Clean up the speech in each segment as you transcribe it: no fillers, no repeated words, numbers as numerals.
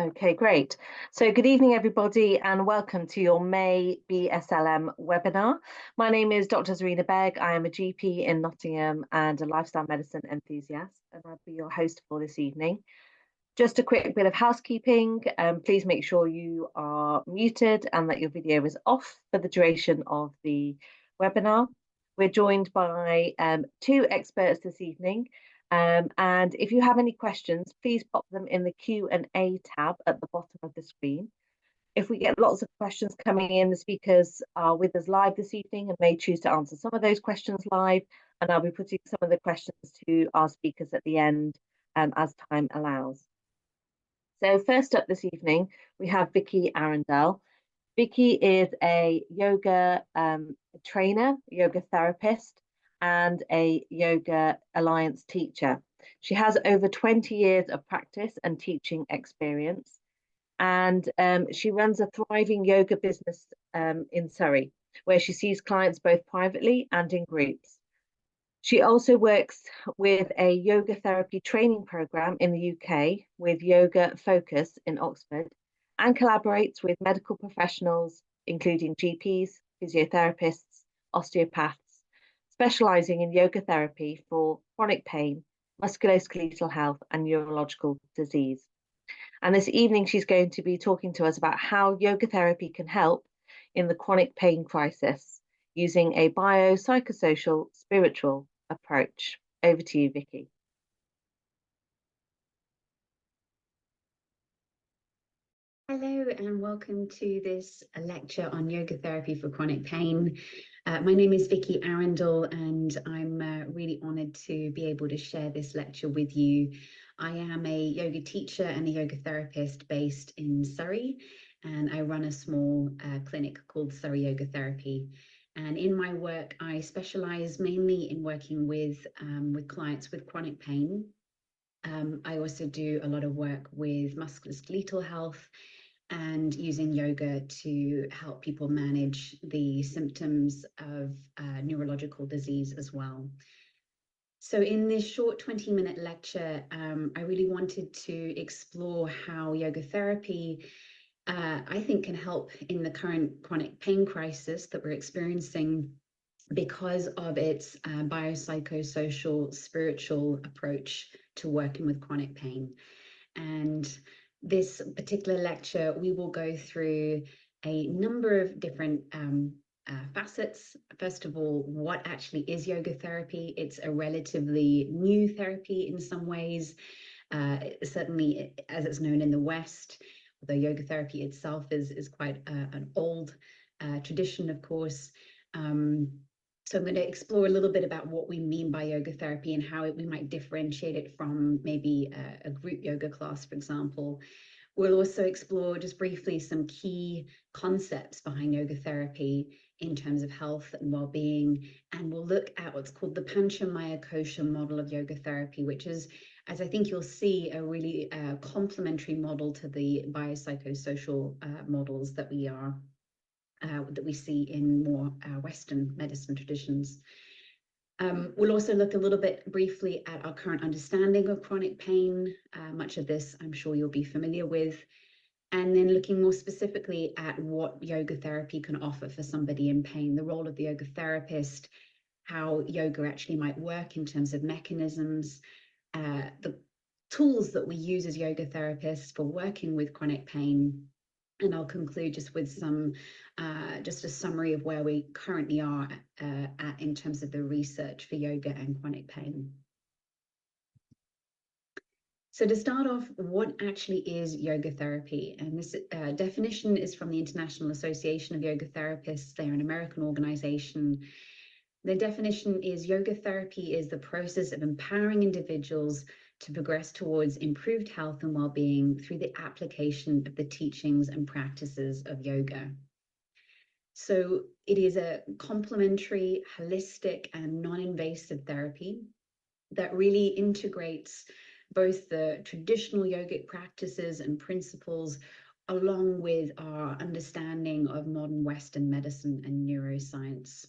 Okay, great. So good evening, everybody, and welcome to your May BSLM webinar. My name is Dr. Zarina Beg. I am a GP in Nottingham and a lifestyle medicine enthusiast, and I'll be your host for this evening. Just a quick bit of housekeeping. Please make sure you are muted and that your video is off for the duration of the webinar. We're joined by two experts this evening. And if you have any questions, please pop them in the Q&A tab at the bottom of the screen. If we get lots of questions coming in, the speakers are with us live this evening and may choose to answer some of those questions live. And I'll be putting some of the questions to our speakers at the end as time allows. So first up this evening, we have Vicky Arundel. Vicky is a yoga trainer, yoga therapist, and a Yoga Alliance teacher. She has over 20 years of practice and teaching experience, and she runs a thriving yoga business in Surrey, where she sees clients both privately and in groups. She also works with a yoga therapy training program in the UK with Yoga Focus in Oxford and collaborates with medical professionals, including GPs, physiotherapists, osteopaths, specialising in yoga therapy for chronic pain, musculoskeletal health, and neurological disease. And this evening, she's going to be talking to us about how yoga therapy can help in the chronic pain crisis using a biopsychosocial spiritual approach. Over to you, Vicky. Hello and welcome to this lecture on yoga therapy for chronic pain. My name is Vicky Arundel and I'm really honoured to be able to share this lecture with you. I am a yoga teacher and a yoga therapist based in Surrey, and I run a small clinic called Surrey Yoga Therapy. And in my work, I specialise mainly in working with clients with chronic pain. I also do a lot of work with musculoskeletal health and using yoga to help people manage the symptoms of neurological disease as well. So in this short 20-minute lecture, I really wanted to explore how yoga therapy, I think, can help in the current chronic pain crisis that we're experiencing because of its biopsychosocial spiritual approach to working with chronic pain. And this particular lecture, we will go through a number of different facets. First of all, what actually is yoga therapy? It's a relatively new therapy in some ways, certainly as it's known in the West, although yoga therapy itself is quite an old tradition, of course. So I'm going to explore a little bit about what we mean by yoga therapy and how we might differentiate it from maybe a group yoga class, for example. We'll also explore just briefly some key concepts behind yoga therapy in terms of health and well-being, and we'll look at what's called the Pancha-Maya Kosha model of yoga therapy, which is, as I think you'll see, a really complementary model to the biopsychosocial models that we see in more Western medicine traditions. We'll also look a little bit briefly at our current understanding of chronic pain. Much of this I'm sure you'll be familiar with. And then looking more specifically at what yoga therapy can offer for somebody in pain, the role of the yoga therapist, how yoga actually might work in terms of mechanisms, the tools that we use as yoga therapists for working with chronic pain. And I'll conclude just with some, just a summary of where we currently are at in terms of the research for yoga and chronic pain. So to start off, what actually is yoga therapy? And this definition is from the International Association of Yoga Therapists. They're an American organization. The definition is yoga therapy is the process of empowering individuals to progress towards improved health and well-being through the application of the teachings and practices of yoga. So it is a complementary, holistic, and non-invasive therapy that really integrates both the traditional yogic practices and principles along with our understanding of modern Western medicine and neuroscience.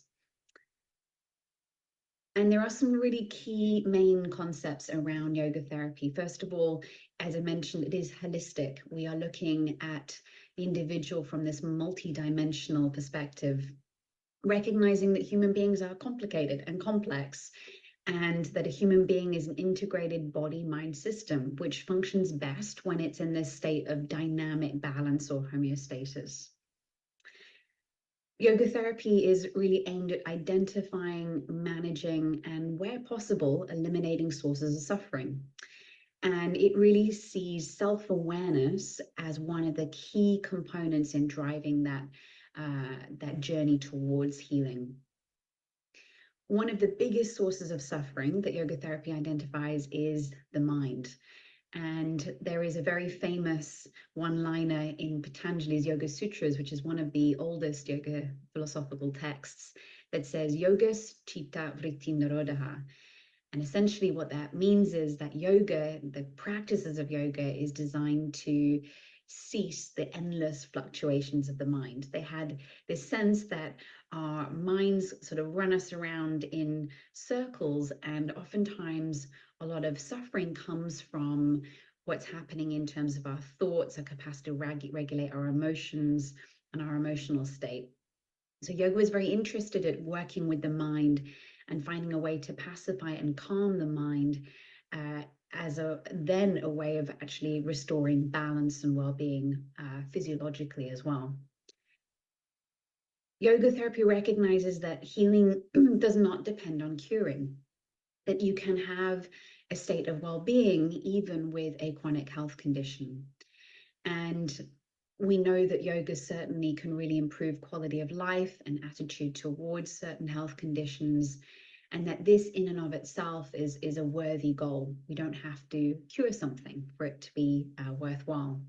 And there are some really key main concepts around yoga therapy. First of all, as I mentioned, it is holistic. We are looking at the individual from this multi-dimensional perspective, recognizing that human beings are complicated and complex, and that a human being is an integrated body-mind system, which functions best when it's in this state of dynamic balance or homeostasis. Yoga therapy is really aimed at identifying, managing, and where possible, eliminating sources of suffering. And it really sees self-awareness as one of the key components in driving that journey towards healing. One of the biggest sources of suffering that yoga therapy identifies is the mind. And there is a very famous one-liner in Patanjali's Yoga Sutras, which is one of the oldest yoga philosophical texts, that says, Yogas Chitta Vritti Nirodha. And essentially what that means is that yoga, the practices of yoga, is designed to cease the endless fluctuations of the mind. They had this sense that our minds sort of run us around in circles, and oftentimes a lot of suffering comes from what's happening in terms of our thoughts, our capacity to regulate our emotions and our emotional state. So yoga was very interested at working with the mind and finding a way to pacify and calm the mind as a way of actually restoring balance and well-being physiologically as well. Yoga therapy recognizes that healing does not depend on curing, that you can have a state of well-being even with a chronic health condition. And we know that yoga certainly can really improve quality of life and attitude towards certain health conditions, and that this in and of itself is a worthy goal. We don't have to cure something for it to be worthwhile.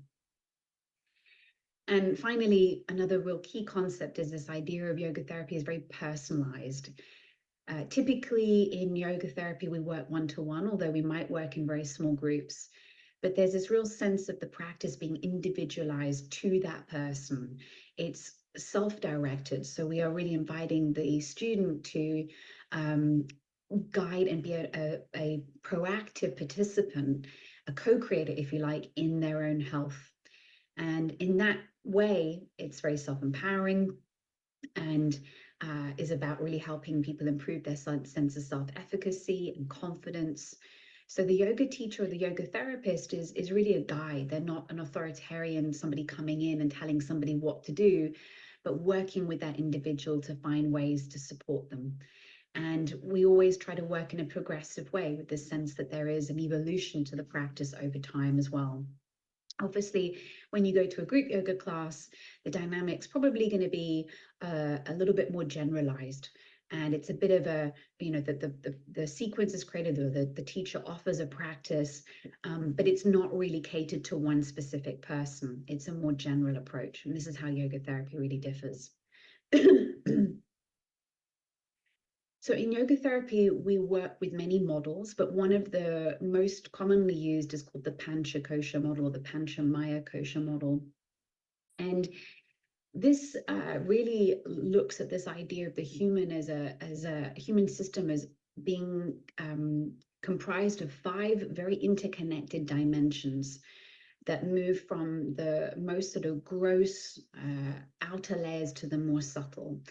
And finally, another real key concept is this idea of yoga therapy is very personalized. Typically in yoga therapy, we work one-to-one, although we might work in very small groups. But there's this real sense of the practice being individualized to that person. It's self-directed. So we are really inviting the student to guide and be a proactive participant, a co-creator, if you like, in their own health. And in that way, it's very self-empowering and is about really helping people improve their sense of self-efficacy and confidence. So the yoga teacher or the yoga therapist is really a guide. They're not an authoritarian, somebody coming in and telling somebody what to do, but working with that individual to find ways to support them. And we always try to work in a progressive way with the sense that there is an evolution to the practice over time as well. Obviously, when you go to a group yoga class, the dynamic's probably going to be a little bit more generalized. And it's a bit of a, the sequence is created, or the teacher offers a practice, but it's not really catered to one specific person. It's a more general approach. And this is how yoga therapy really differs. So in yoga therapy, we work with many models, but one of the most commonly used is called the Panchakosha model, or the Panchamaya Kosha model. And this really looks at this idea of the human as a human system as being comprised of 5 very interconnected dimensions that move from the most sort of gross outer layers to the more subtle.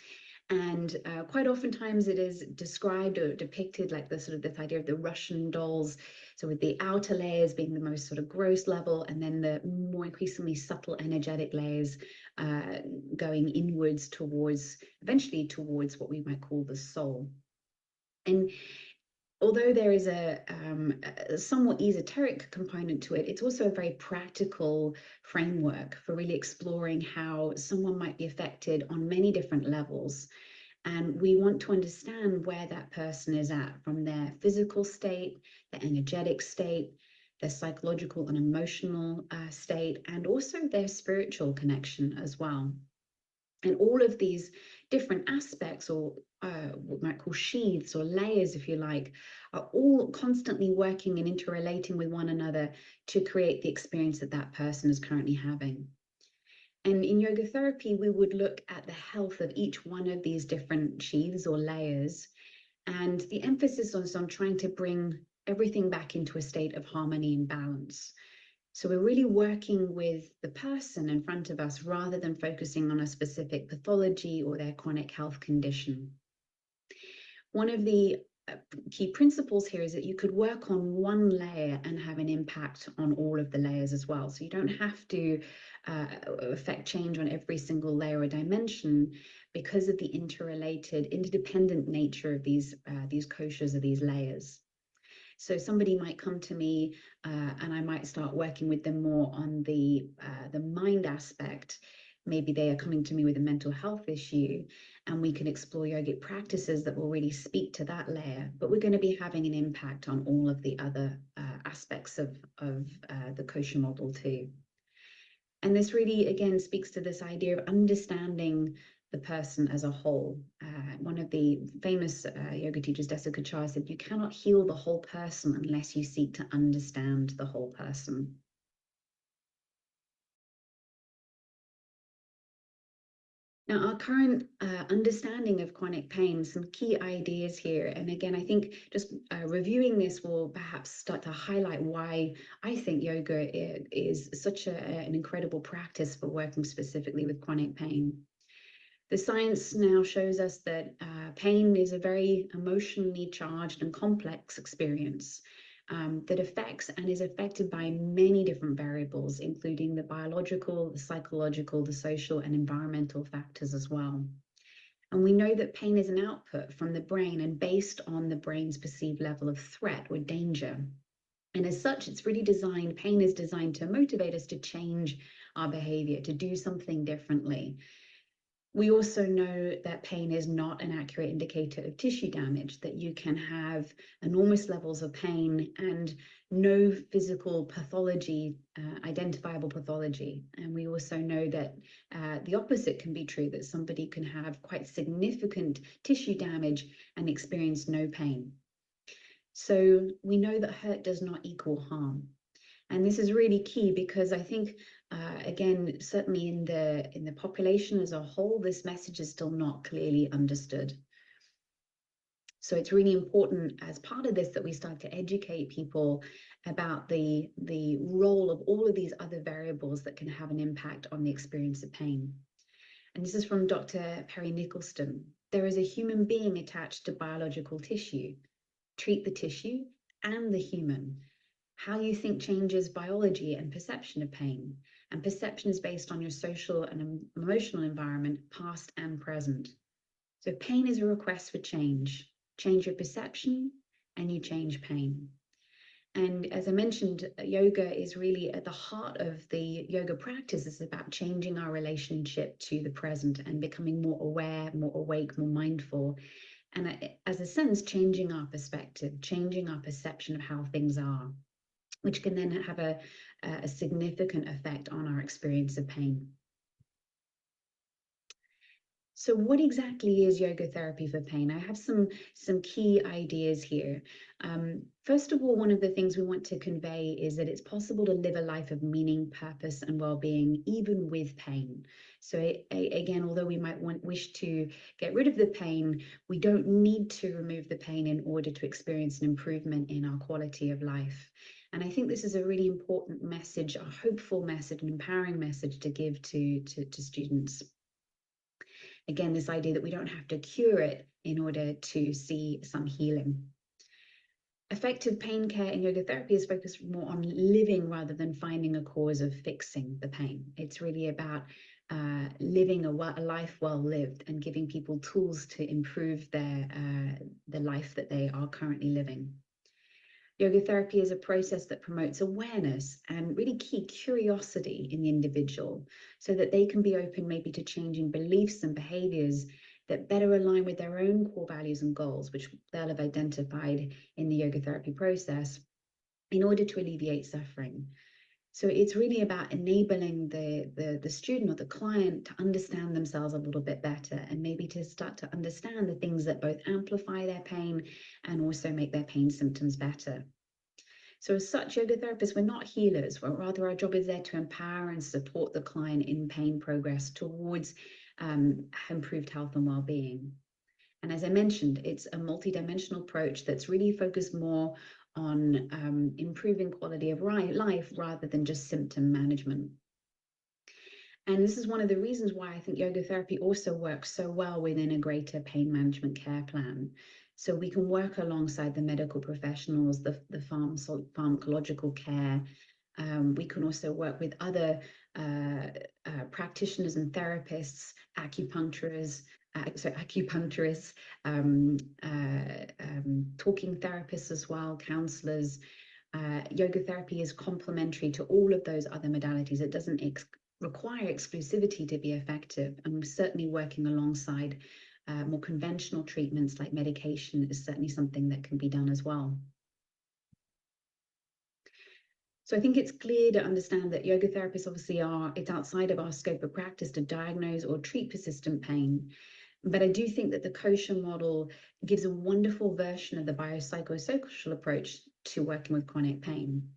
And quite oftentimes it is described or depicted like the sort of this idea of the Russian dolls. So with the outer layers being the most sort of gross level, and then the more increasingly subtle energetic layers going inwards towards, eventually towards what we might call the soul. And although there is a somewhat esoteric component to it, it's also a very practical framework for really exploring how someone might be affected on many different levels. And we want to understand where that person is at, from their physical state, their energetic state, their psychological and emotional state, and also their spiritual connection as well. And all of these different aspects, or what we might call sheaths or layers, if you like, are all constantly working and interrelating with one another to create the experience that that person is currently having. And in yoga therapy, we would look at the health of each one of these different sheaths or layers And the emphasis is on trying to bring everything back into a state of harmony and balance. So we're really working with the person in front of us rather than focusing on a specific pathology or their chronic health condition. One of the key principles here is that you could work on one layer and have an impact on all of the layers as well. So you don't have to affect change on every single layer or dimension because of the interrelated, interdependent nature of these koshas or these layers. So somebody might come to me and I might start working with them more on the mind aspect. Maybe they are coming to me with a mental health issue, and we can explore yogic practices that will really speak to that layer. But we're going to be having an impact on all of the other aspects of the kosha model too. And this really, again, speaks to this idea of understanding the person as a whole. One of the famous yoga teachers, Desikachar, said, you cannot heal the whole person unless you seek to understand the whole person. Now, our current understanding of chronic pain, some key ideas here. And again, I think just reviewing this will perhaps start to highlight why I think yoga is such an incredible practice for working specifically with chronic pain. The science now shows us that pain is a very emotionally charged and complex experience that affects and is affected by many different variables, including the biological, the psychological, the social, and environmental factors as well. And we know that pain is an output from the brain and based on the brain's perceived level of threat or danger. And as such, it's really designed, pain is designed to motivate us to change our behavior, to do something differently. We also know that pain is not an accurate indicator of tissue damage, that you can have enormous levels of pain and no physical pathology, identifiable pathology. And we also know that the opposite can be true, that somebody can have quite significant tissue damage and experience no pain. So we know that hurt does not equal harm. And this is really key because I think, again, certainly in the population as a whole, this message is still not clearly understood. So it's really important as part of this that we start to educate people about the role of all of these other variables that can have an impact on the experience of pain. And this is from Dr. Perry Nicholson. There is a human being attached to biological tissue. Treat the tissue and the human. How you think changes biology and perception of pain. And perception is based on your social and emotional environment, past and present. So pain is a request for change. Change your perception and you change pain. And as I mentioned, yoga is really at the heart of the yoga practice. It's about changing our relationship to the present and becoming more aware, more awake, more mindful. And as a sense, changing our perspective, changing our perception of how things are, which can then have a significant effect on our experience of pain. So what exactly is yoga therapy for pain? I have some key ideas here. First of all, one of the things we want to convey is that it's possible to live a life of meaning, purpose, and well-being, even with pain. So again, although we might wish to get rid of the pain, we don't need to remove the pain in order to experience an improvement in our quality of life. And I think this is a really important message, a hopeful message, an empowering message to give to students. Again, this idea that we don't have to cure it in order to see some healing. Effective pain care in yoga therapy is focused more on living rather than finding a cause of fixing the pain. It's really about living a life well lived and giving people tools to improve the life that they are currently living. Yoga therapy is a process that promotes awareness and really key curiosity in the individual so that they can be open maybe to changing beliefs and behaviors that better align with their own core values and goals, which they'll have identified in the yoga therapy process in order to alleviate suffering. So it's really about enabling the student or the client to understand themselves a little bit better and maybe to start to understand the things that both amplify their pain and also make their pain symptoms better. So as such, yoga therapists, we're not healers, but rather our job is there to empower and support the client in pain progress towards improved health and well-being. And as I mentioned, it's a multidimensional approach that's really focused more on improving quality of life rather than just symptom management. And this is one of the reasons why I think yoga therapy also works so well within a greater pain management care plan. So we can work alongside the medical professionals, the pharmacological care. We can also work with other practitioners and therapists, acupuncturists, talking therapists as well, counselors. Yoga therapy is complementary to all of those other modalities. It doesn't require exclusivity to be effective, and we're certainly working alongside more conventional treatments like medication is certainly something that can be done as well. So I think it's clear to understand that yoga therapists obviously it's outside of our scope of practice to diagnose or treat persistent pain. But I do think that the kosher model gives a wonderful version of the biopsychosocial approach to working with chronic pain.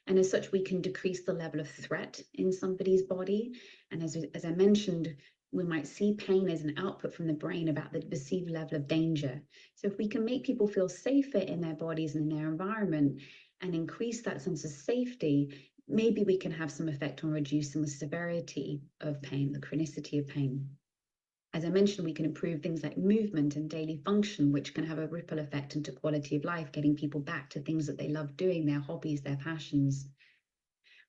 And as such, we can decrease the level of threat in somebody's body. And as I mentioned, we might see pain as an output from the brain about the perceived level of danger. So if we can make people feel safer in their bodies and in their environment and increase that sense of safety, maybe we can have some effect on reducing the severity of pain, the chronicity of pain. As I mentioned, we can improve things like movement and daily function, which can have a ripple effect into quality of life, getting people back to things that they love doing, their hobbies, their passions.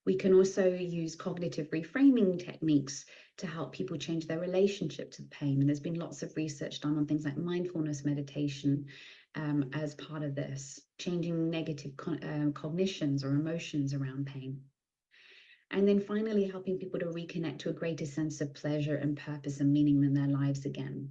We can also use cognitive reframing techniques to help people change their relationship to pain. And there's been lots of research done on things like mindfulness meditation as part of this, changing negative cognitions or emotions around pain. And then finally, helping people to reconnect to a greater sense of pleasure and purpose and meaning in their lives again.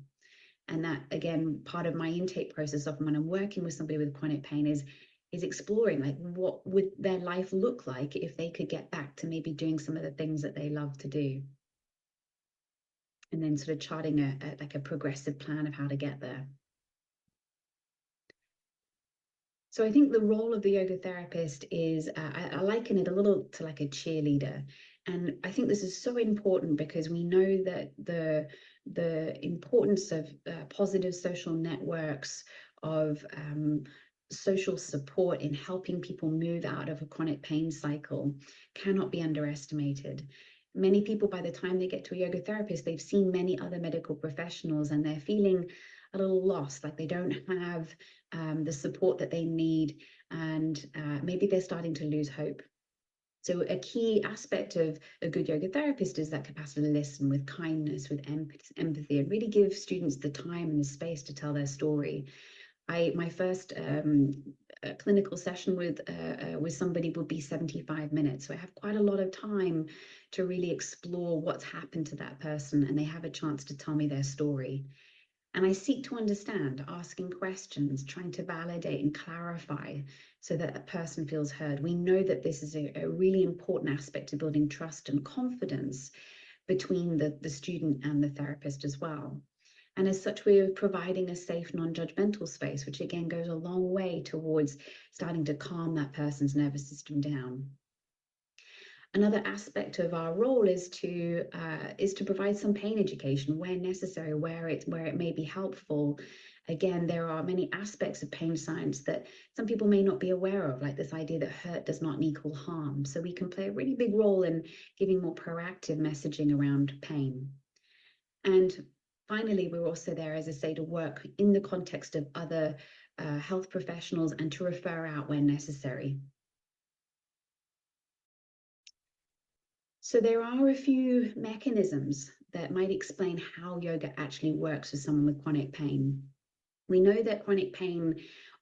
And that, again, part of my intake process often when I'm working with somebody with chronic pain is exploring, like, what would their life look like if they could get back to maybe doing some of the things that they love to do. And then sort of charting a progressive plan of how to get there. So I think the role of the yoga therapist is, I liken it a little to like a cheerleader. And I think this is so important because we know that the importance of positive social networks, of social support in helping people move out of a chronic pain cycle cannot be underestimated. Many people, by the time they get to a yoga therapist, they've seen many other medical professionals and they're feeling a little lost, like they don't have the support that they need, and maybe they're starting to lose hope. So a key aspect of a good yoga therapist is that capacity to listen with kindness, with empathy, and really give students the time and the space to tell their story. My first clinical session with somebody would be 75 minutes. So I have quite a lot of time to really explore what's happened to that person, and they have a chance to tell me their story. And I seek to understand, asking questions, trying to validate and clarify so that a person feels heard. We know that this is a really important aspect of building trust and confidence between the student and the therapist as well. And as such, we're providing a safe, non-judgmental space, which again goes a long way towards starting to calm that person's nervous system down. Another aspect of our role is to provide some pain education where necessary, where it may be helpful. Again, there are many aspects of pain science that some people may not be aware of, like this idea that hurt does not equal harm. So we can play a really big role in giving more proactive messaging around pain. And finally, we're also there, as I say, to work in the context of other health professionals and to refer out when necessary. So there are a few mechanisms that might explain how yoga actually works with someone with chronic pain. We know that chronic pain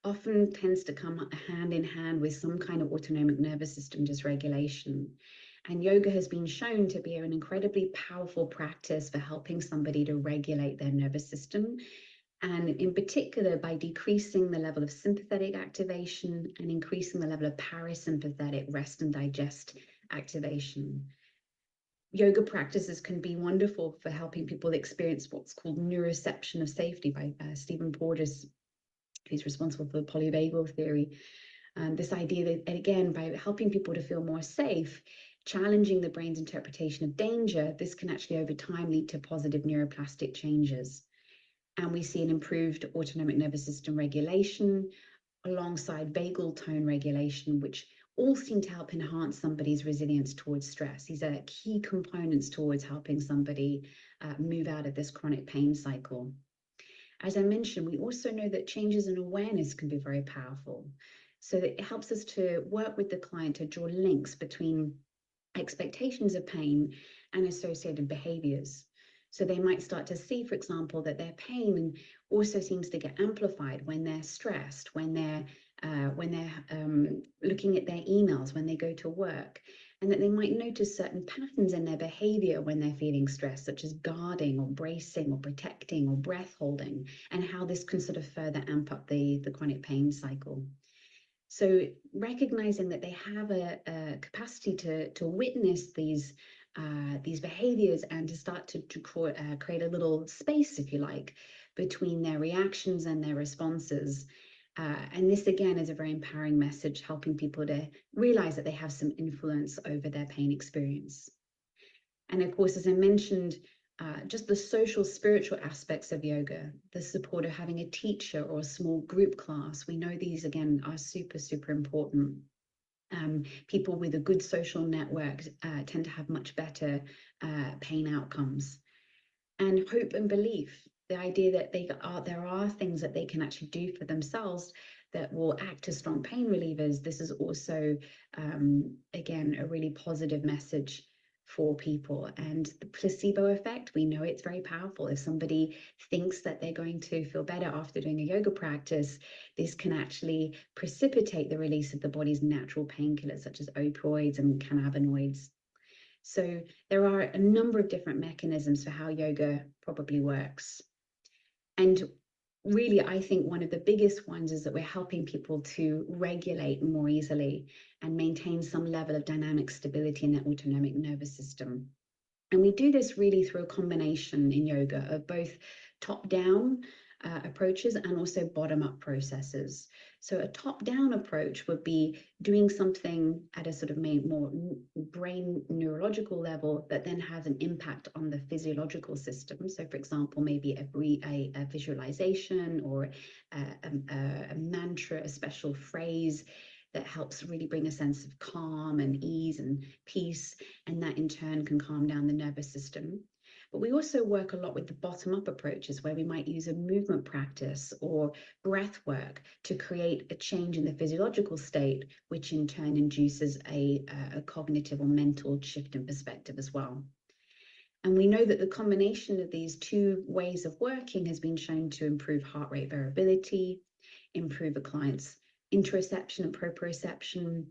often tends to come hand in hand with some kind of autonomic nervous system dysregulation. And yoga has been shown to be an incredibly powerful practice for helping somebody to regulate their nervous system. And in particular, by decreasing the level of sympathetic activation and increasing the level of parasympathetic rest and digest activation. Yoga practices can be wonderful for helping people experience what's called neuroception of safety by Stephen Porges, who's responsible for the polyvagal theory. And this idea that, again, by helping people to feel more safe, challenging the brain's interpretation of danger, this can actually over time lead to positive neuroplastic changes. And we see an improved autonomic nervous system regulation alongside vagal tone regulation, which all seem to help enhance somebody's resilience towards stress. These are key components towards helping somebody move out of this chronic pain cycle. As I mentioned, we also know that changes in awareness can be very powerful. So it helps us to work with the client to draw links between expectations of pain and associated behaviors. So they might start to see, for example, that their pain also seems to get amplified when they're stressed, when they're looking at their emails, when they go to work, and that they might notice certain patterns in their behavior when they're feeling stressed, such as guarding or bracing or protecting or breath holding, and how this can sort of further amp up the chronic pain cycle. So recognizing that they have a capacity to witness these behaviors and to start to create a little space, if you like, between their reactions and their responses. And this, again, is a very empowering message, helping people to realize that they have some influence over their pain experience. And of course, as I mentioned, just the social spiritual aspects of yoga, the support of having a teacher or a small group class. We know these, again, are super, super important. People with a good social network tend to have much better pain outcomes. And hope and belief, the idea that there are things that they can actually do for themselves that will act as strong pain relievers. This is also, again, a really positive message for people. And the placebo effect, we know it's very powerful. If somebody thinks that they're going to feel better after doing a yoga practice, this can actually precipitate the release of the body's natural painkillers, such as opioids and cannabinoids. So there are a number of different mechanisms for how yoga probably works. And really, I think one of the biggest ones is that we're helping people to regulate more easily and maintain some level of dynamic stability in their autonomic nervous system. And we do this really through a combination in yoga of both top-down approaches and also bottom-up processes. So a top-down approach would be doing something at a sort of more brain neurological level that then has an impact on the physiological system. So for example, maybe a visualization or a mantra, a special phrase that helps really bring a sense of calm and ease and peace, and that in turn can calm down the nervous system. But we also work a lot with the bottom-up approaches where we might use a movement practice or breath work to create a change in the physiological state, which in turn induces a cognitive or mental shift in perspective as well. And we know that the combination of these two ways of working has been shown to improve heart rate variability, improve a client's interoception and proprioception,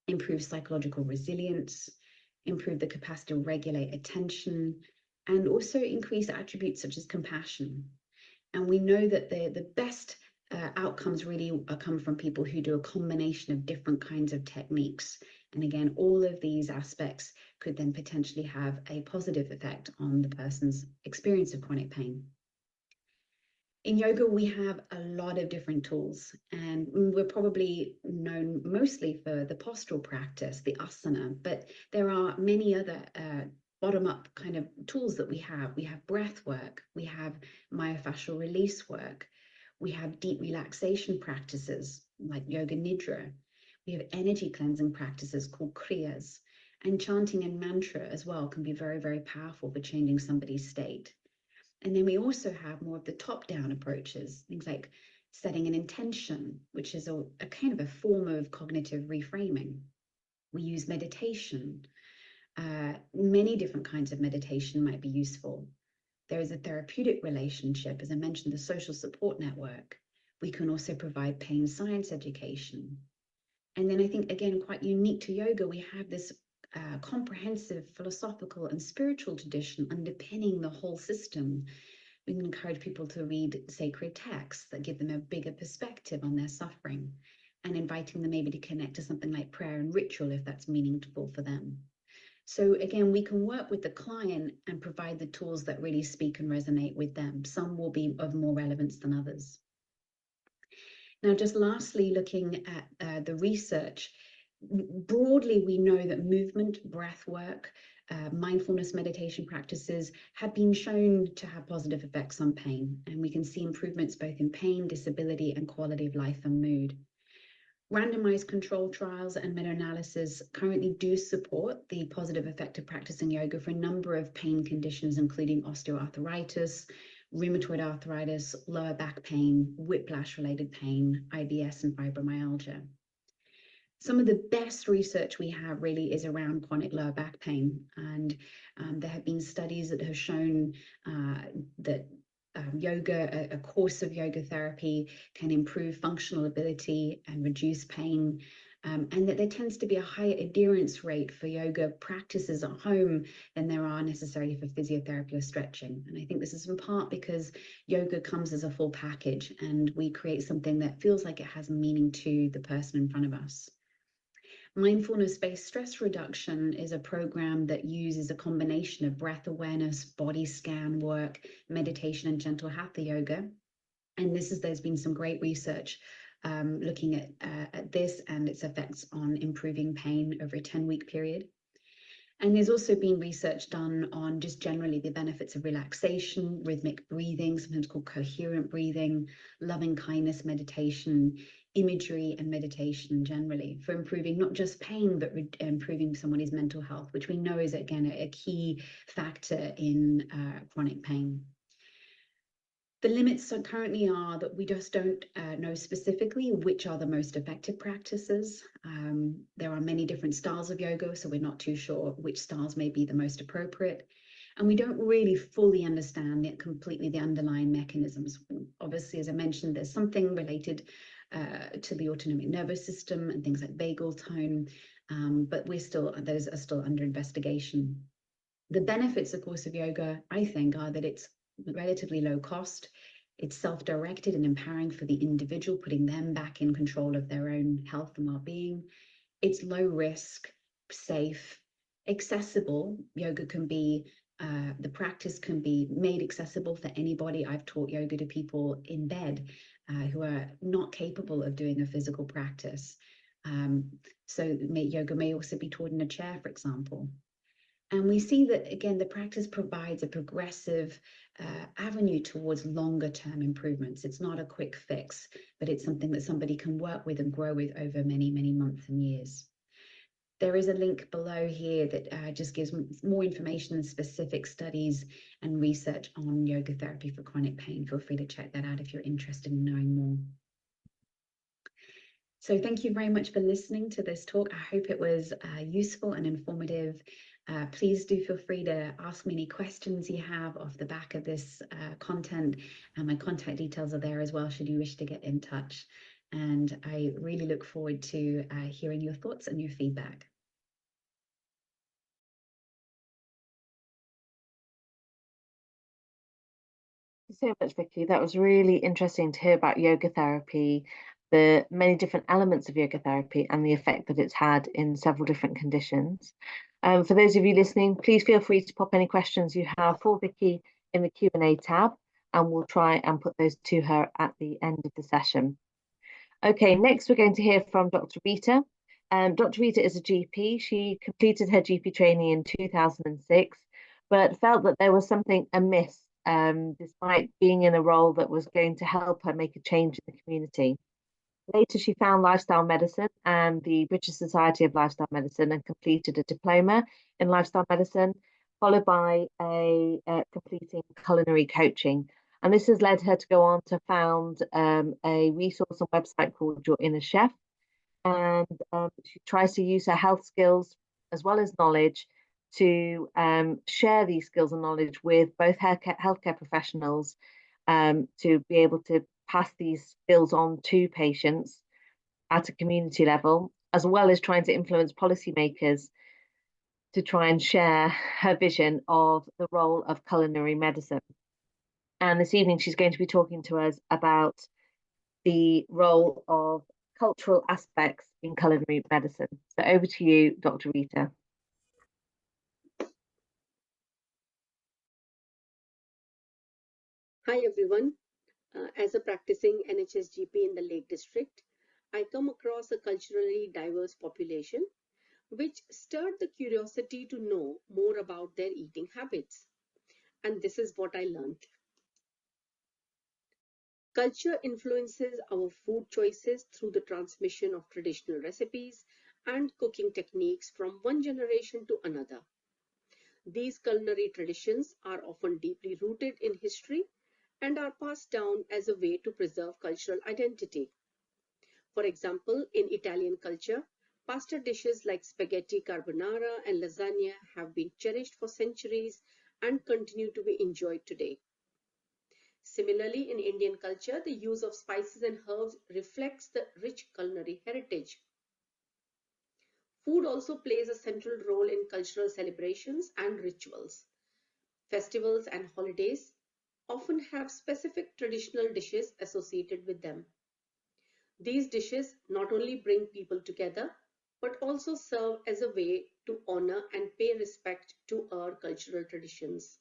improve psychological resilience, improve the capacity to regulate attention, and also increase attributes such as compassion. And we know that the best outcomes really come from people who do a combination of different kinds of techniques. And again, all of these aspects could then potentially have a positive effect on the person's experience of chronic pain. In yoga, we have a lot of different tools, and we're probably known mostly for the postural practice, the asana, but there are many other bottom-up kind of tools that we have. We have breath work, we have myofascial release work, we have deep relaxation practices like yoga nidra, we have energy cleansing practices called kriyas, and chanting and mantra as well can be very, very powerful for changing somebody's state. And then we also have more of the top-down approaches, things like setting an intention, which is a kind of a form of cognitive reframing. We use meditation. Many different kinds of meditation might be useful. There is a therapeutic relationship, as I mentioned, the social support network. We can also provide pain science education. And then I think, again, quite unique to yoga, we have this comprehensive philosophical and spiritual tradition underpinning the whole system. We can encourage people to read sacred texts that give them a bigger perspective on their suffering, and inviting them maybe to connect to something like prayer and ritual if that's meaningful for them. So again, we can work with the client and provide the tools that really speak and resonate with them. Some will be of more relevance than others. Now, just lastly, looking at the research, broadly, we know that movement, breath work, mindfulness meditation practices have been shown to have positive effects on pain, and we can see improvements both in pain, disability, and quality of life and mood. Randomized control trials and meta-analysis currently do support the positive effect of practicing yoga for a number of pain conditions, including osteoarthritis, rheumatoid arthritis, lower back pain, whiplash-related pain, IBS, and fibromyalgia. Some of the best research we have really is around chronic lower back pain, and there have been studies that have shown that yoga, a course of yoga therapy, can improve functional ability and reduce pain, and that there tends to be a higher adherence rate for yoga practices at home than there are necessarily for physiotherapy or stretching. And I think this is in part because yoga comes as a full package, and we create something that feels like it has meaning to the person in front of us. Mindfulness-based stress reduction is a program that uses a combination of breath awareness, body scan work, meditation, and gentle hatha yoga. And there's been some great research looking at this and its effects on improving pain over a 10-week period. And there's also been research done on just generally the benefits of relaxation, rhythmic breathing, sometimes called coherent breathing, loving kindness meditation, imagery, and meditation generally for improving not just pain, but improving somebody's mental health, which we know is, again, a key factor in chronic pain. The limits currently are that we just don't know specifically which are the most effective practices. There are many different styles of yoga, so we're not too sure which styles may be the most appropriate. And we don't really fully understand completely the underlying mechanisms. Obviously, as I mentioned, there's something related to the autonomic nervous system and things like vagal tone, but those are still under investigation. The benefits, of course, of yoga, I think, are that it's relatively low cost. It's self-directed and empowering for the individual, putting them back in control of their own health and well-being. It's low risk, safe, accessible. Yoga can be, the practice can be made accessible for anybody. I've taught yoga to people in bed who are not capable of doing a physical practice. So yoga may also be taught in a chair, for example. And we see that, again, the practice provides a progressive avenue towards longer term improvements. It's not a quick fix, but it's something that somebody can work with and grow with over many, many months and years. There is a link below here that just gives more information and specific studies and research on yoga therapy for chronic pain. Feel free to check that out if you're interested in knowing more. So thank you very much for listening to this talk. I hope it was useful and informative. Please do feel free to ask me any questions you have off the back of this content, and my contact details are there as well should you wish to get in touch. And I really look forward to hearing your thoughts and your feedback. Thank you so much, Vicky. That was really interesting to hear about yoga therapy, the many different elements of yoga therapy and the effect that it's had in several different conditions. For those of you listening, please feel free to pop any questions you have for Vicky in the Q&A tab, and we'll try and put those to her at the end of the session. Okay, next we're going to hear from Dr. Reeta. Dr. Reeta is a GP. She completed her GP training in 2006, but felt that there was something amiss despite being in a role that was going to help her make a change in the community. Later, she found lifestyle medicine and the British Society of Lifestyle Medicine and completed a diploma in lifestyle medicine, followed by completing culinary coaching. And this has led her to go on to found a resource and website called Your Inner Chef. And she tries to use her health skills as well as knowledge to share these skills and knowledge with both healthcare professionals to be able to pass these skills on to patients at a community level, as well as trying to influence policymakers to try and share her vision of the role of culinary medicine. And this evening, she's going to be talking to us about the role of cultural aspects in culinary medicine. So over to you, Dr. Reeta. Hi everyone. As a practicing NHS GP in the Lake District, I come across a culturally diverse population, which stirred the curiosity to know more about their eating habits. And this is what I learned. Culture influences our food choices through the transmission of traditional recipes and cooking techniques from one generation to another. These culinary traditions are often deeply rooted in history and are passed down as a way to preserve cultural identity. For example, in Italian culture, pasta dishes like spaghetti carbonara and lasagna have been cherished for centuries and continue to be enjoyed today. Similarly, in Indian culture, the use of spices and herbs reflects the rich culinary heritage. Food also plays a central role in cultural celebrations and rituals. Festivals and holidays often have specific traditional dishes associated with them. These dishes not only bring people together, but also serve as a way to honor and pay respect to our cultural traditions.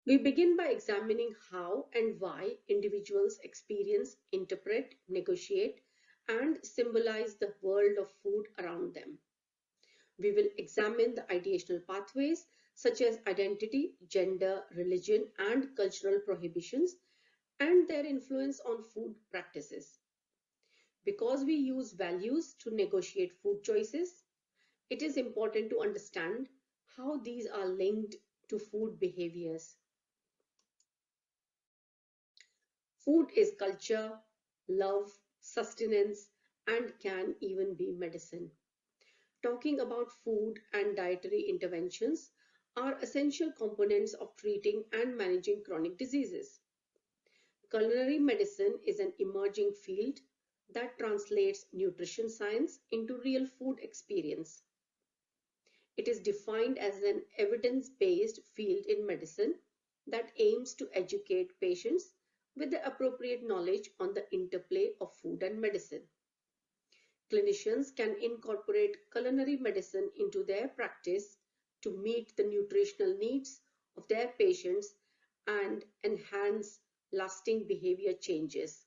We begin by examining how and why individuals experience, interpret, negotiate, and symbolize the world of food around them. We will examine the ideational pathways such as identity, gender, religion, and cultural prohibitions and their influence on food practices. Because we use values to negotiate food choices, it is important to understand how these are linked to food behaviors. Food is culture, love, sustenance, and can even be medicine. Talking about food and dietary interventions are essential components of treating and managing chronic diseases. Culinary medicine is an emerging field that translates nutrition science into real food experience. It is defined as an evidence-based field in medicine that aims to educate patients with the appropriate knowledge on the interplay of food and medicine. Clinicians can incorporate culinary medicine into their practice to meet the nutritional needs of their patients and enhance lasting behavior changes.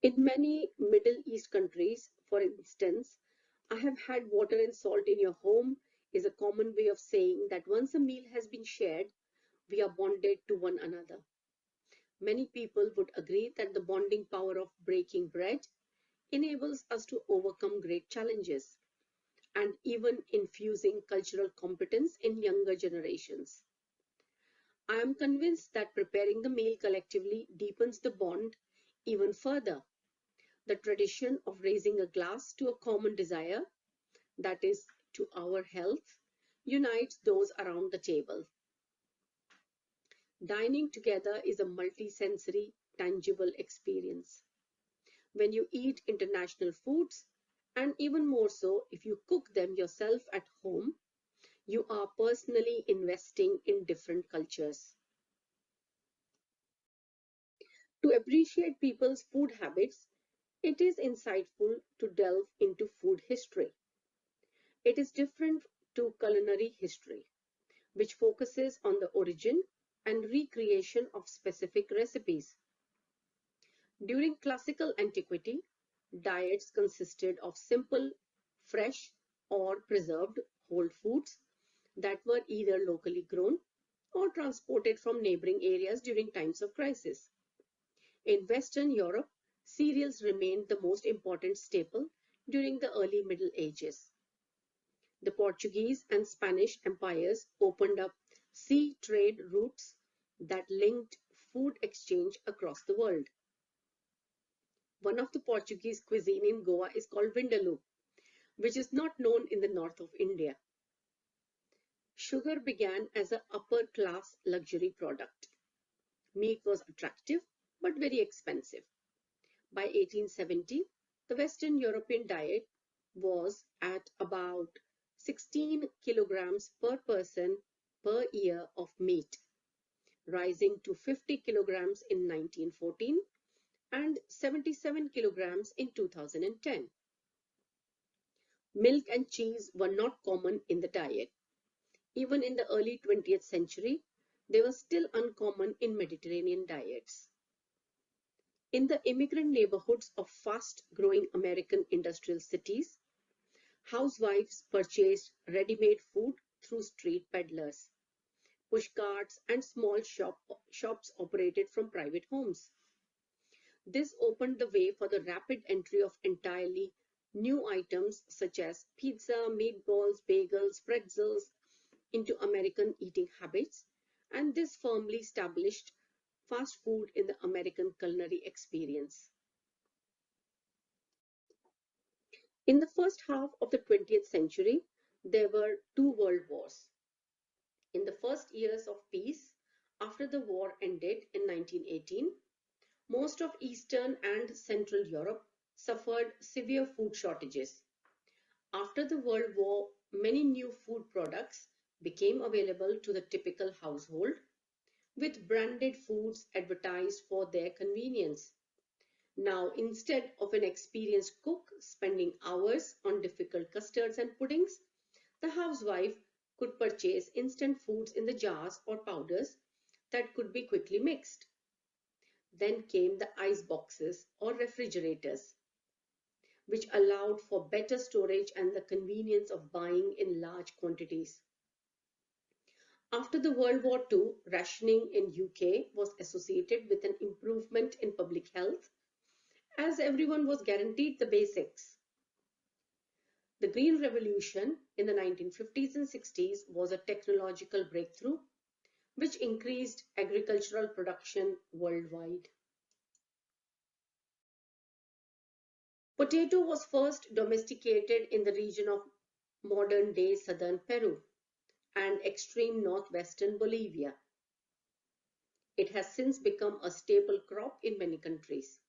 In many Middle East countries, for instance, I have had water and salt in your home is a common way of saying that once a meal has been shared, we are bonded to one another. Many people would agree that the bonding power of breaking bread enables us to overcome great challenges and even infusing cultural competence in younger generations. I am convinced that preparing the meal collectively deepens the bond even further. The tradition of raising a glass to a common desire, that is, to our health, unites those around the table. Dining together is a multi-sensory, tangible experience. When you eat international foods, and even more so if you cook them yourself at home, you are personally investing in different cultures. To appreciate people's food habits, it is insightful to delve into food history. It is different to culinary history, which focuses on the origin and recreation of specific recipes. During classical antiquity, diets consisted of simple, fresh, or preserved whole foods that were either locally grown or transported from neighboring areas during times of crisis. In Western Europe, cereals remained the most important staple during the early Middle Ages. The Portuguese and Spanish empires opened up sea trade routes that linked food exchange across the world. One of the Portuguese cuisine in Goa is called vindaloo, which is not known in the north of India. Sugar began as an upper-class luxury product. Meat was attractive but very expensive. By 1870, the Western European diet was at about 16 kilograms per person per year of meat, rising to 50 kilograms in 1914 and 77 kilograms in 2010. Milk and cheese were not common in the diet. Even in the early 20th century, they were still uncommon in Mediterranean diets. In the immigrant neighborhoods of fast-growing American industrial cities, housewives purchased ready-made food through street peddlers, push carts, and small shops operated from private homes. This opened the way for the rapid entry of entirely new items such as pizza, meatballs, bagels, pretzels into American eating habits, and this firmly established fast food in the American culinary experience. In the first half of the 20th century, there were two world wars. In the first years of peace, after the war ended in 1918, most of Eastern and Central Europe suffered severe food shortages. After the World War, many new food products became available to the typical household, with branded foods advertised for their convenience. Now, instead of an experienced cook spending hours on difficult custards and puddings, the housewife could purchase instant foods in the jars or powders that could be quickly mixed. Then came the ice boxes or refrigerators, which allowed for better storage and the convenience of buying in large quantities. After the World War II, rationing in UK was associated with an improvement in public health, as everyone was guaranteed the basics. The Green Revolution in the 1950s and 60s was a technological breakthrough which increased agricultural production worldwide. Potato was first domesticated in the region of modern-day southern Peru and extreme northwestern Bolivia. It has since become a staple crop in many countries.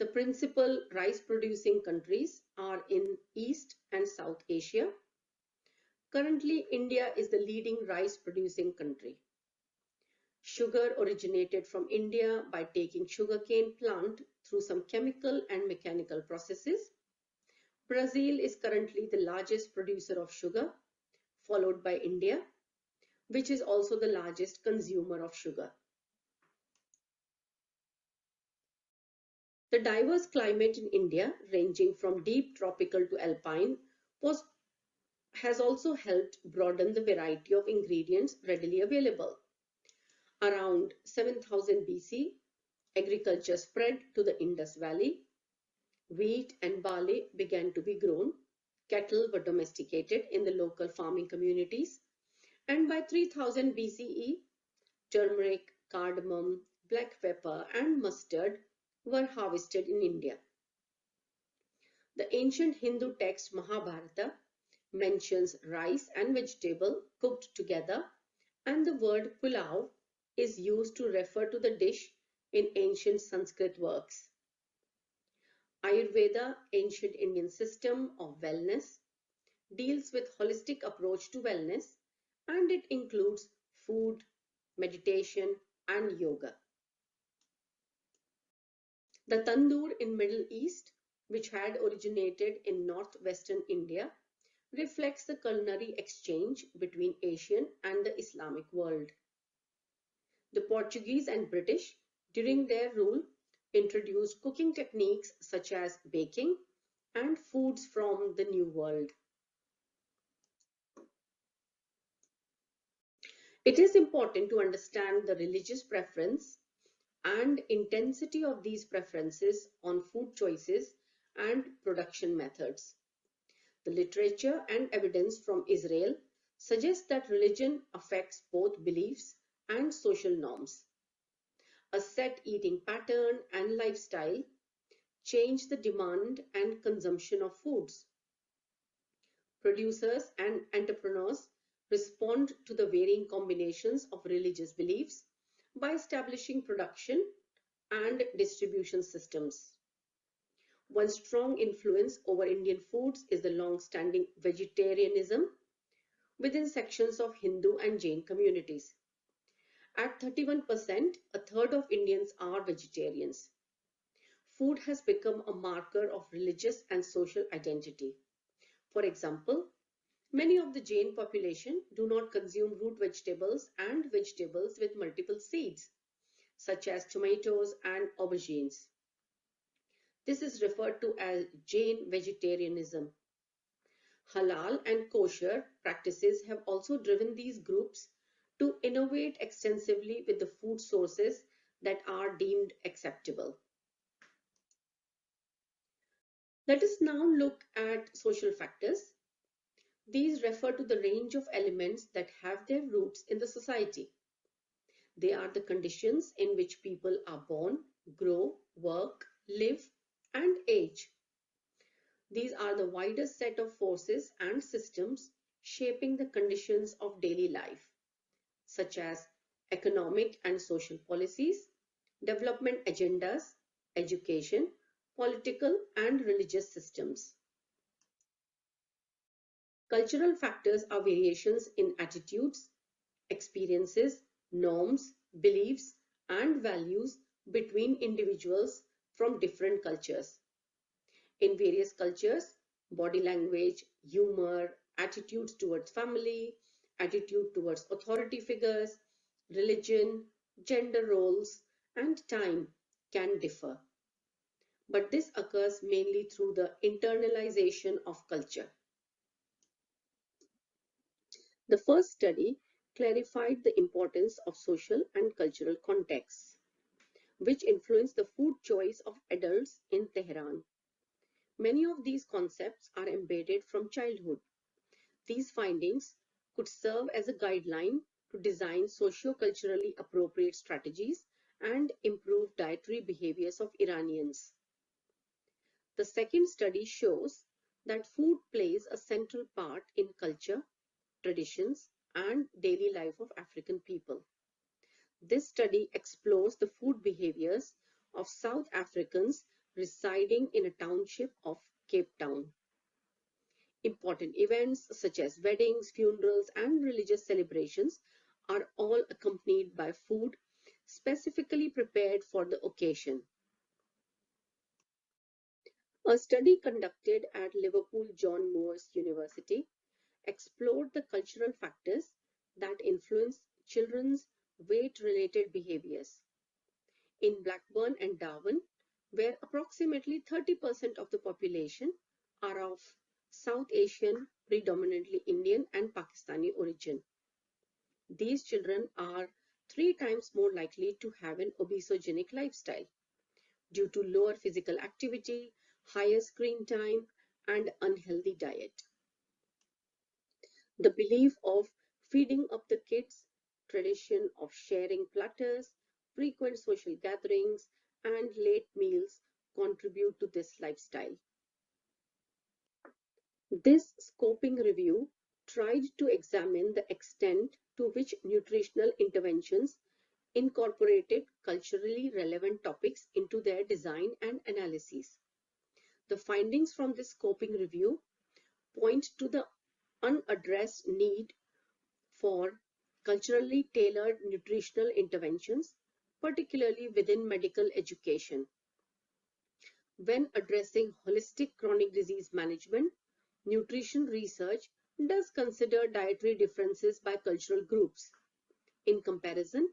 The principal rice-producing countries are in East and South Asia. Currently, India is the leading rice-producing country. Sugar originated from India by taking sugarcane plant through some chemical and mechanical processes. Brazil is currently the largest producer of sugar, followed by India, which is also the largest consumer of sugar. The diverse climate in India, ranging from deep tropical to alpine, has also helped broaden the variety of ingredients readily available. Around 7000 BC, agriculture spread to the Indus Valley. Wheat and barley began to be grown. Cattle were domesticated in the local farming communities. And by 3000 BCE, turmeric, cardamom, black pepper, and mustard were harvested in India. The ancient Hindu text Mahabharata mentions rice and vegetable cooked together, and the word pulao is used to refer to the dish in ancient Sanskrit works. Ayurveda, ancient Indian system of wellness, deals with holistic approach to wellness, and it includes food, meditation, and yoga. The tandoor in Middle East, which had originated in northwestern India, reflects the culinary exchange between Asian and the Islamic world. The Portuguese and British, during their rule, introduced cooking techniques such as baking and foods from the New World. It is important to understand the religious preference and intensity of these preferences on food choices and production methods. The literature and evidence from Israel suggests that religion affects both beliefs and social norms. A set eating pattern and lifestyle change the demand and consumption of foods. Producers and entrepreneurs respond to the varying combinations of religious beliefs by establishing production and distribution systems. One strong influence over Indian foods is the long-standing vegetarianism within sections of Hindu and Jain communities. At 31%, a third of Indians are vegetarians. Food has become a marker of religious and social identity. For example, many of the Jain population do not consume root vegetables and vegetables with multiple seeds, such as tomatoes and aubergines. This is referred to as Jain vegetarianism. Halal and kosher practices have also driven these groups to innovate extensively with the food sources that are deemed acceptable. Let us now look at social factors. These refer to the range of elements that have their roots in the society. They are the conditions in which people are born, grow, work, live, and age. These are the widest set of forces and systems shaping the conditions of daily life, such as economic and social policies, development agendas, education, political and religious systems. Cultural factors are variations in attitudes, experiences, norms, beliefs, and values between individuals from different cultures. In various cultures, body language, humor, attitudes towards family, attitude towards authority figures, religion, gender roles, and time can differ. But this occurs mainly through the internalization of culture. The first study clarified the importance of social and cultural contexts, which influence the food choice of adults in Tehran. Many of these concepts are embedded from childhood. These findings could serve as a guideline to design socio-culturally appropriate strategies and improve dietary behaviors of Iranians. The second study shows that food plays a central part in culture, traditions, and daily life of African people. This study explores the food behaviors of South Africans residing in a township of Cape Town. Important events such as weddings, funerals, and religious celebrations are all accompanied by food specifically prepared for the occasion. A study conducted at Liverpool John Moores University explored the cultural factors that influence children's weight-related behaviors. In Blackburn and Darwin, where approximately 30% of the population are of South Asian, predominantly Indian and Pakistani origin. These children are 3 times more likely to have an obesogenic lifestyle due to lower physical activity, higher screen time, and unhealthy diet. The belief of feeding up the kids, tradition of sharing platters, frequent social gatherings, and late meals contribute to this lifestyle. This scoping review tried to examine the extent to which nutritional interventions incorporated culturally relevant topics into their design and analysis. The findings from this scoping review point to the unaddressed need for culturally tailored nutritional interventions, particularly within medical education. When addressing holistic chronic disease management, nutrition research does consider dietary differences by cultural groups. In comparison,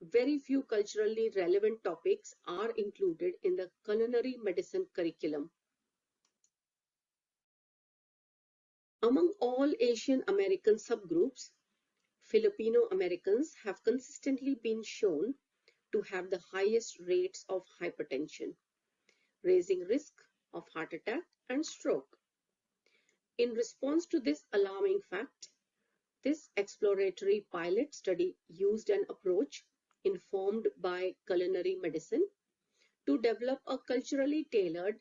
very few culturally relevant topics are included in the culinary medicine curriculum. Among all Asian American subgroups, Filipino Americans have consistently been shown to have the highest rates of hypertension, raising risk of heart attack and stroke. In response to this alarming fact, this exploratory pilot study used an approach informed by culinary medicine to develop a culturally tailored,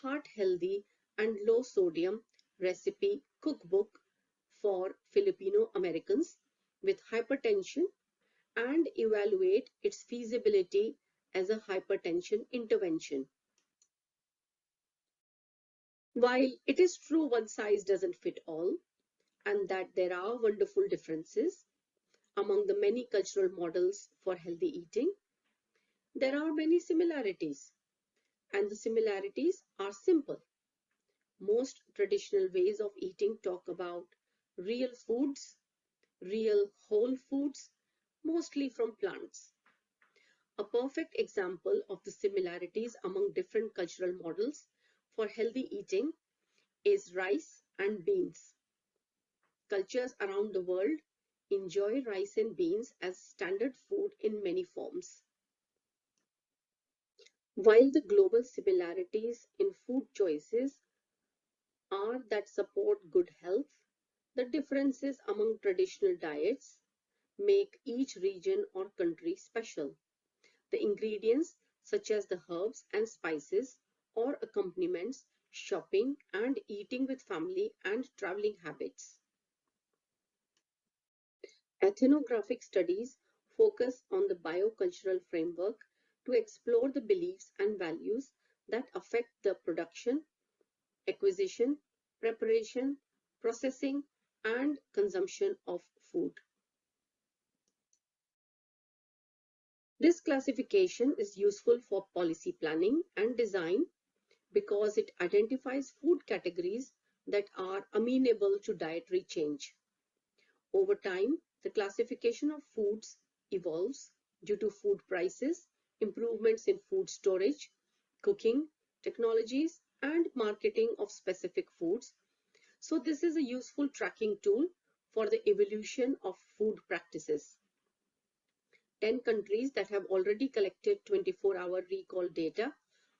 heart-healthy, and low-sodium recipe cookbook for Filipino Americans with hypertension and evaluate its feasibility as a hypertension intervention. While it is true one size doesn't fit all, and that there are wonderful differences among the many cultural models for healthy eating, there are many similarities, and the similarities are simple. Most traditional ways of eating talk about real foods, real whole foods, mostly from plants. A perfect example of the similarities among different cultural models for healthy eating is rice and beans. Cultures around the world enjoy rice and beans as standard food in many forms. While the global similarities in food choices are that support good health, the differences among traditional diets make each region or country special. The ingredients, such as the herbs and spices or accompaniments, shopping and eating with family, and traveling habits. Ethnographic studies focus on the biocultural framework to explore the beliefs and values that affect the production, acquisition, preparation, processing, and consumption of food. This classification is useful for policy planning and design because it identifies food categories that are amenable to dietary change. Over time, the classification of foods evolves due to food prices, improvements in food storage, cooking, technologies, and marketing of specific foods. So this is a useful tracking tool for the evolution of food practices. 10 countries that have already collected 24-hour recall data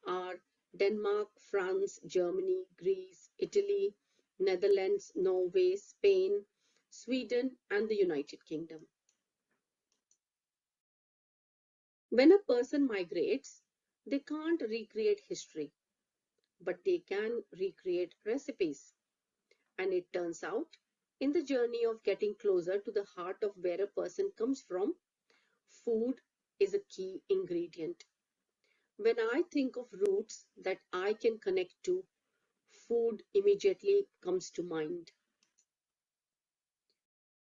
are Denmark, France, Germany, Greece, Italy, Netherlands, Norway, Spain, Sweden, and the United Kingdom. When a person migrates, they can't recreate history, but they can recreate recipes. And it turns out, in the journey of getting closer to the heart of where a person comes from, food is a key ingredient. When I think of roots that I can connect to, food immediately comes to mind.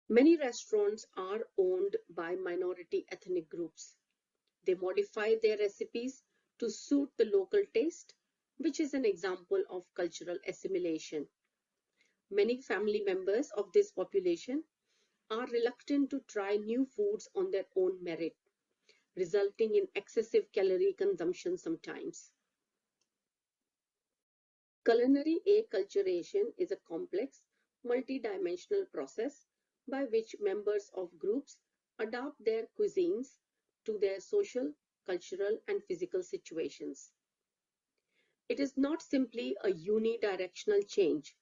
Many restaurants are owned by minority ethnic groups. They modify their recipes to suit the local taste, which is an example of cultural assimilation. Many family members of this population are reluctant to try new foods on their own merit, resulting in excessive calorie consumption sometimes. Culinary acculturation is a complex, multidimensional process by which members of groups adapt their cuisines to their social, cultural, and physical situations. It is not simply a unidirectional change,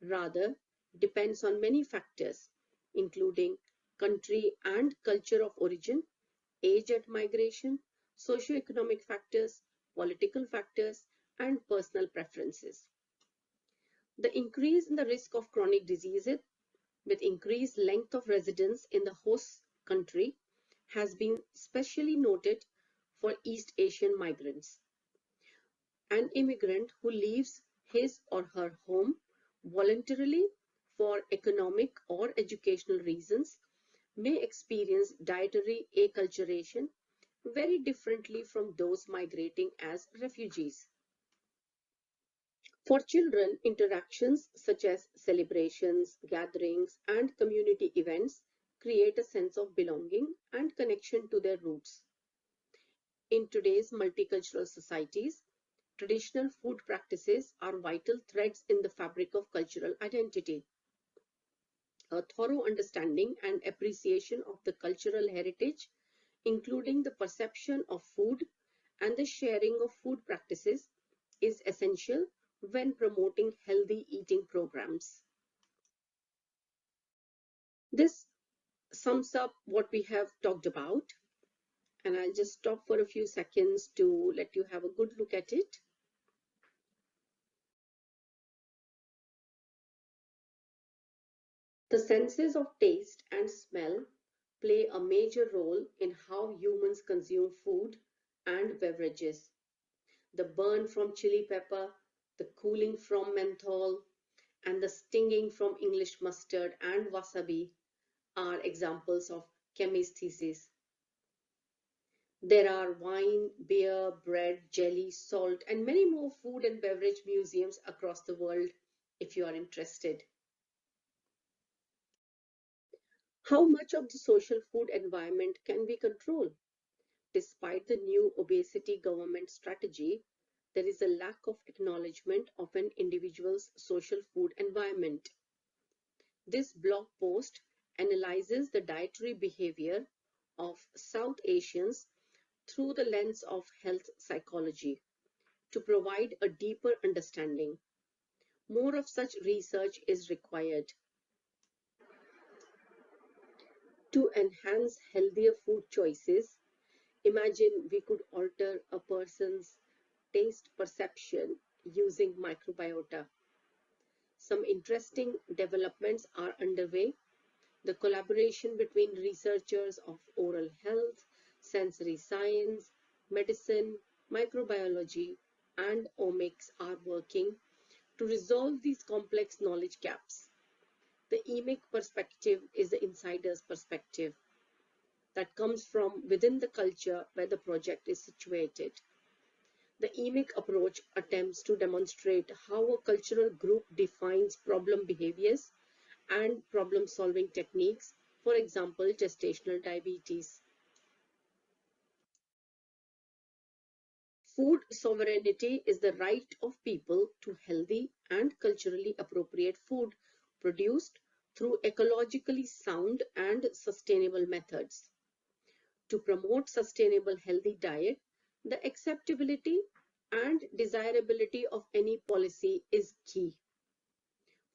rather depends on many factors, including country and culture of origin, age at migration, socioeconomic factors, political factors, and personal preferences. The increase in the risk of chronic diseases with increased length of residence in the host country has been specially noted for East Asian migrants. An immigrant who leaves his or her home voluntarily for economic or educational reasons may experience dietary acculturation very differently from those migrating as refugees. For children, interactions such as celebrations, gatherings, and community events create a sense of belonging and connection to their roots. In today's multicultural societies, traditional food practices are vital threads in the fabric of cultural identity. A thorough understanding and appreciation of the cultural heritage, including the perception of food and the sharing of food practices, is essential when promoting healthy eating programs. This sums up what we have talked about, and I'll just stop for a few seconds to let you have a good look at it. The senses of taste and smell play a major role in how humans consume food and beverages. The burn from chili pepper, the cooling from menthol, and the stinging from English mustard and wasabi are examples of chemisthesis. There are wine, beer, bread, jelly, salt, and many more food and beverage museums across the world if you are interested. How much of the social food environment can we control? despite the new obesity government strategy, there is a lack of acknowledgement of an individual's social food environment. This blog post analyzes the dietary behavior of South Asians through the lens of health psychology to provide a deeper understanding. More of such research is required. To enhance healthier food choices, imagine we could alter a person's taste perception using microbiota. Some interesting developments are underway. The collaboration between researchers of oral health, sensory science, medicine, microbiology, and omics are working to resolve these complex knowledge gaps. The emic perspective is the insider's perspective that comes from within the culture where the project is situated. The emic approach attempts to demonstrate how a cultural group defines problem behaviors and problem-solving techniques, for example, gestational diabetes. Food sovereignty is the right of people to healthy and culturally appropriate food produced through ecologically sound and sustainable methods. To promote sustainable healthy diet, the acceptability and desirability of any policy is key.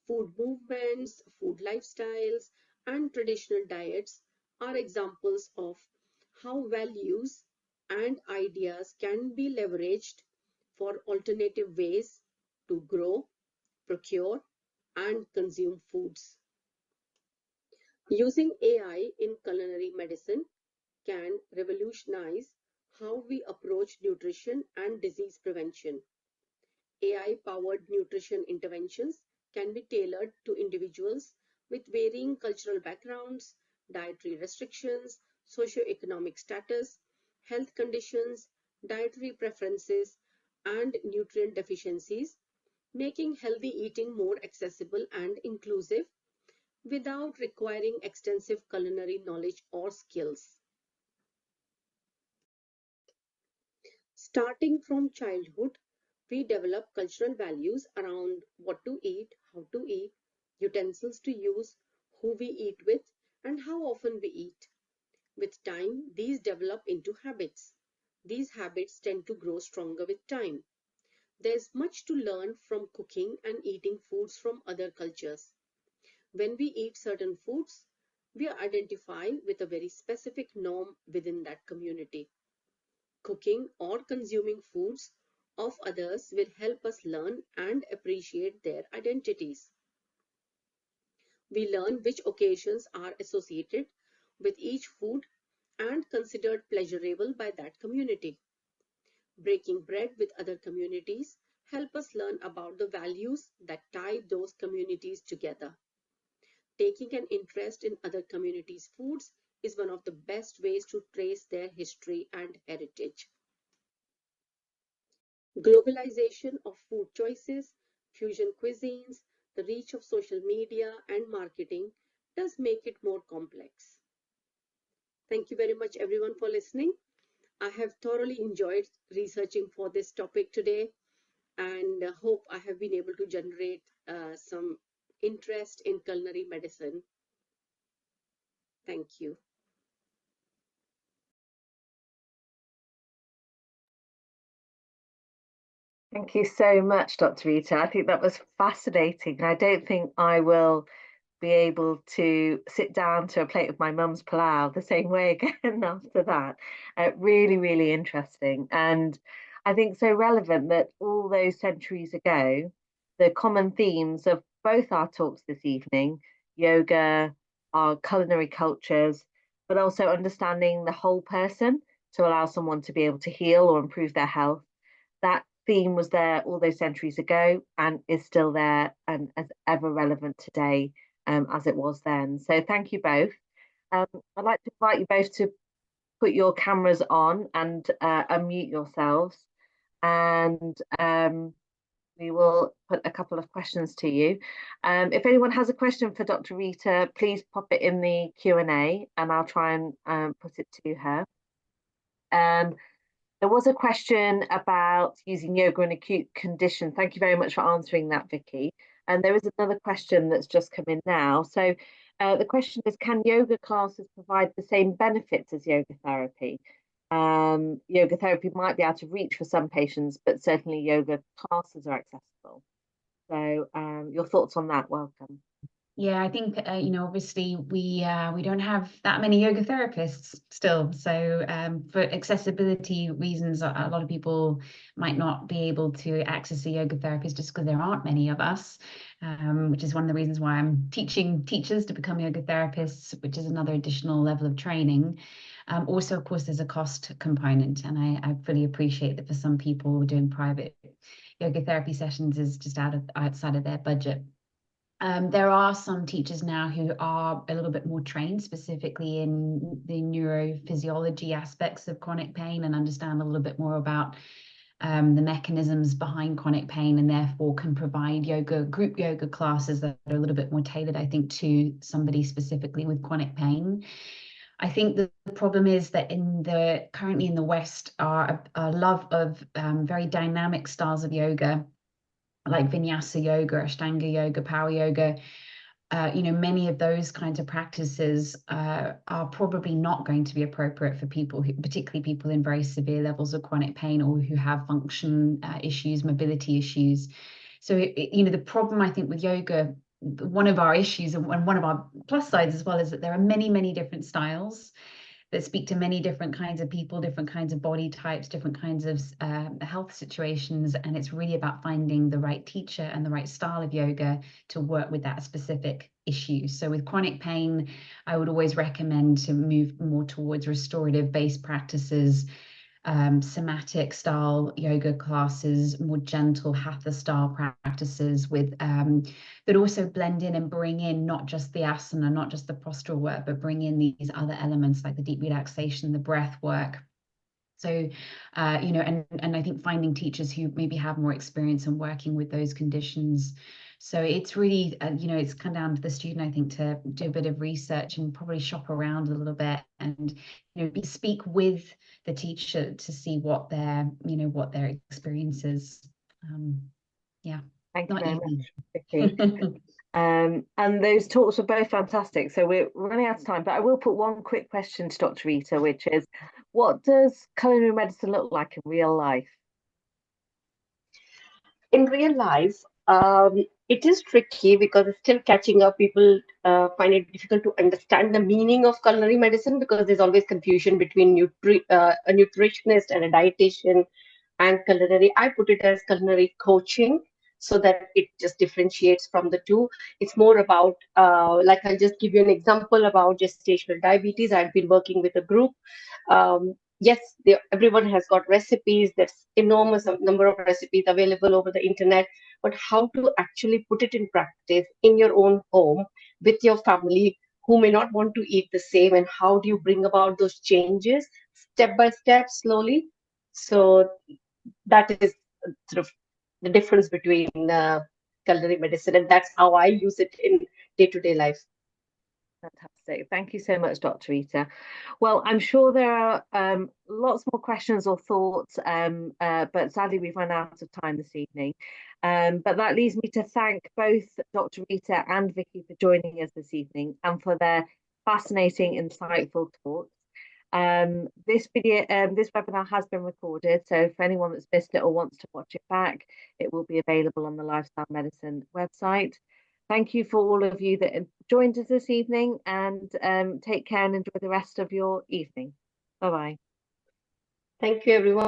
Food movements, food lifestyles, and traditional diets are examples of how values and ideas can be leveraged for alternative ways to grow, procure, and consume foods. Using AI in culinary medicine can revolutionize how we approach nutrition and disease prevention. AI-powered nutrition interventions can be tailored to individuals with varying cultural backgrounds, dietary restrictions, socioeconomic status, health conditions, dietary preferences, and nutrient deficiencies, making healthy eating more accessible and inclusive without requiring extensive culinary knowledge or skills. Starting from childhood, we develop cultural values around what to eat, how to eat, utensils to use, who we eat with, and how often we eat. With time, these develop into habits. These habits tend to grow stronger with time. There's much to learn from cooking and eating foods from other cultures. When we eat certain foods, we identify with a very specific norm within that community. Cooking or consuming foods of others will help us learn and appreciate their identities. We learn which occasions are associated with each food and considered pleasurable by that community. Breaking bread with other communities help us learn about the values that tie those communities together. Taking an interest in other communities' foods is one of the best ways to trace their history and heritage. Globalization of food choices, fusion cuisines, the reach of social media and marketing does make it more complex. Thank you very much everyone for listening. I have thoroughly enjoyed researching for this topic today and hope I have been able to generate some interest in culinary medicine. Thank you. Thank you so much, Dr. Reeta. I think that was fascinating. I don't think I will be able to sit down to a plate of my mum's palau the same way again after that. Really, really interesting. And I think so relevant that all those centuries ago, the common themes of both our talks this evening, yoga, our culinary cultures, but also understanding the whole person to allow someone to be able to heal or improve their health. That theme was there all those centuries ago and is still there and as ever relevant today as it was then. So thank you both. I'd like to invite you both to put your cameras on and unmute yourselves. And we will put a couple of questions to you. If anyone has a question for Dr. Reeta, please pop it in the Q&A and I'll try and put it to her. There was a question about using yoga in acute conditions. Thank you very much for answering that, Vicky. And there is another question that's just come in now. So the question is, can yoga classes provide the same benefits as yoga therapy? Yoga therapy might be out of reach for some patients, but certainly yoga classes are accessible. So your thoughts on that? Welcome. Yeah, I think, obviously we don't have that many yoga therapists still. So for accessibility reasons, a lot of people might not be able to access a yoga therapist just because there aren't many of us, which is one of the reasons why I'm teaching teachers to become yoga therapists, which is another additional level of training. Also, of course, there's a cost component, and I fully appreciate that for some people doing private yoga therapy sessions is just outside of their budget. There are some teachers now who are a little bit more trained specifically in the neurophysiology aspects of chronic pain and understand a little bit more about the mechanisms behind chronic pain, and therefore can provide group yoga classes that are a little bit more tailored, I think, to somebody specifically with chronic pain. I think the problem is that currently in the West are a love of very dynamic styles of yoga, like vinyasa yoga, ashtanga yoga, power yoga. Many of those kinds of practices are probably not going to be appropriate for people particularly people in very severe levels of chronic pain or who have function issues, mobility issues. So the problem, I think, with yoga, one of our issues and one of our plus sides as well, is that there are many, many different styles that speak to many different kinds of people, different kinds of body types, different kinds of health situations. And it's really about finding the right teacher and the right style of yoga to work with that specific issue. So with chronic pain, I would always recommend to move more towards restorative based practices, somatic style yoga classes, more gentle hatha style practices with that also blend in and bring in not just the asana, not just the postural work, but bring in these other elements like the deep relaxation, the breath work. So, and I think finding teachers who maybe have more experience in working with those conditions. So it's really, it's come down to the student, I think, to do a bit of research and probably shop around a little bit and, speak with the teacher to see what their experience is. Yeah. Thank you very much, Vicky. And those talks were both fantastic. So we're running out of time, but I will put one quick question to Dr. Reeta, which is, what does culinary medicine look like in real life? In real life, it is tricky because it's still catching up. People find it difficult to understand the meaning of culinary medicine because there's always confusion between a nutritionist and a dietitian and culinary. I put it as culinary coaching so that it just differentiates from the two. It's more about, like I'll just give you an example about gestational diabetes. I've been working with a group. Yes, everyone has got recipes. There's enormous number of recipes available over the internet, but how to actually put it in practice in your own home with your family who may not want to eat the same, and how do you bring about those changes step by step, slowly? So that is sort of the difference between culinary medicine, and that's how I use it in day-to-day life. Fantastic. Thank you so much, Dr. Reeta. Well, I'm sure there are lots more questions or thoughts, but sadly we've run out of time this evening. But that leaves me to thank both Dr. Reeta and Vicky for joining us this evening and for their fascinating, insightful talks. This webinar has been recorded, so for anyone that's missed it or wants to watch it back, it will be available on the Lifestyle Medicine website. Thank you for all of you that joined us this evening, and take care and enjoy the rest of your evening. Bye-bye. Thank you, everyone.